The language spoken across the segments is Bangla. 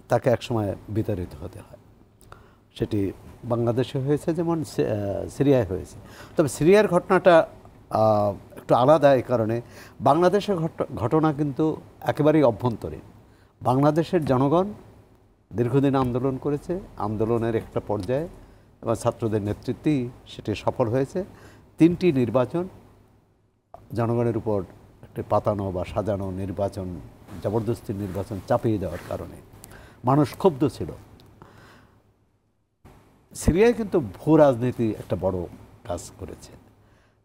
তাকে একসময় বিতাড়িত হতে হয়। সেটি বাংলাদেশে হয়েছে, যেমন সিরিয়ায় হয়েছে। তবে সিরিয়ার ঘটনাটা একটু আলাদা এই কারণে, বাংলাদেশের ঘটনা কিন্তু একেবারেই অভ্যন্তরীণ। বাংলাদেশের জনগণ দীর্ঘদিন আন্দোলন করেছে, আন্দোলনের একটা পর্যায়ে এবং ছাত্রদের নেতৃত্বেই সেটি সফল হয়েছে। 3টি নির্বাচন জনগণের উপর একটি পাতানো বা সাজানো নির্বাচন, জবরদস্তি নির্বাচন চাপিয়ে দেওয়ার কারণে মানুষ ক্ষুব্ধ ছিল। সিরিয়ায় কিন্তু ভূ রাজনীতি একটা বড় কাজ করেছে।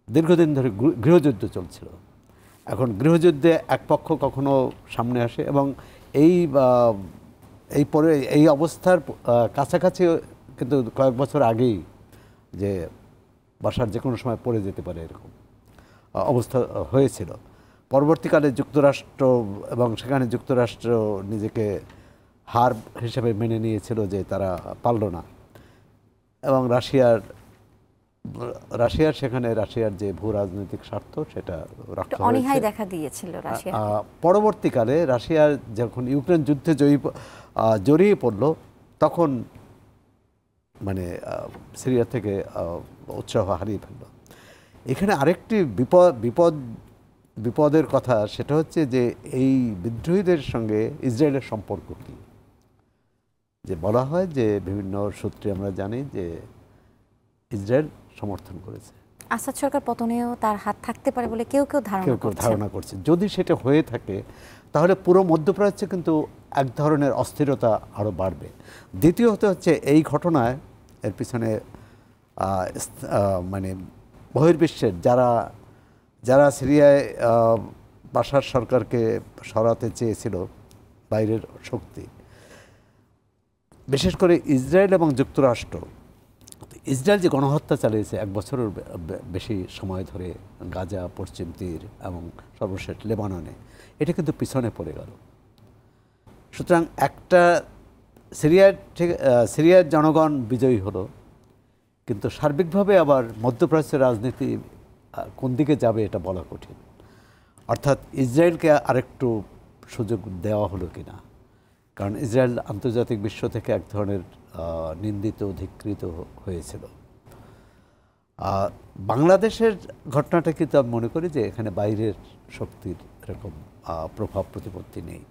দীর্ঘদিন ধরে গৃহযুদ্ধ চলছিল। এখন গৃহযুদ্ধে এক পক্ষ কখনো সামনে আসে এবং এই অবস্থার কাছাকাছি কিন্তু কয়েক বছর আগেই যে বাশার যে কোনো সময় পড়ে যেতে পারে এরকম অবস্থা হয়েছিল। পরবর্তীকালে যুক্তরাষ্ট্র এবং সেখানে যুক্তরাষ্ট্র নিজেকে হার হিসেবে মেনে নিয়েছিল যে তারা পারল না, এবং রাশিয়ার সেখানে রাশিয়ার যে ভূ রাজনৈতিক স্বার্থ সেটা রক্ষা অনীহাই দেখা দিয়েছিল রাশিয়া। পরবর্তীকালে রাশিয়ার যখন ইউক্রেন যুদ্ধে জড়িয়ে পড়ল, তখন মানে সিরিয়া থেকে উৎসাহ হারিয়ে ফেলল। এখানে আরেকটি বিপদের কথা, সেটা হচ্ছে যে এই বিদ্রোহীদের সঙ্গে ইসরায়েলের সম্পর্ক কী। যে বলা হয় যে বিভিন্ন সূত্রে আমরা জানি যে ইসরায়েল সমর্থন করেছে, আসাদ সরকার পতনেও তার হাত থাকতে পারে বলে কেউ কেউ ধারণা করছে। যদি সেটা হয়ে থাকে তাহলে পুরো মধ্যপ্রাচ্যে কিন্তু এক ধরনের অস্থিরতা আরও বাড়বে। দ্বিতীয়ত হচ্ছে এই ঘটনায় এর পিছনে মানে বহির্বিশ্বের যারা সিরিয়ায় বাশার সরকারকে সরাতে চেয়েছিল, বাইরের শক্তি, বিশেষ করে ইসরায়েল এবং যুক্তরাষ্ট্র। ইসরায়েল যে গণহত্যা চালিয়েছে 1 বছরের বেশি সময় ধরে গাজা, পশ্চিম তীর এবং সর্বশেষ লেবাননে, এটা কিন্তু পিছনে পড়ে গেল। সুতরাং একটা সিরিয়ার জনগণ বিজয়ী হলো, কিন্তু সার্বিকভাবে আবার মধ্যপ্রাচ্যের রাজনীতি কোন দিকে যাবে এটা বলা কঠিন। অর্থাৎ ইসরায়েলকে আরেকটু সুযোগ দেওয়া হলো কিনা, কারণ ইসরায়েল আন্তর্জাতিক বিশ্ব থেকে এক ধরনের নিন্দিত, ধিক্কৃত হয়েছিল। বাংলাদেশের ঘটনাটা কিন্তু আমি মনে করি যে এখানে বাইরের শক্তির এরকম প্রভাব প্রতিপত্তি নেই।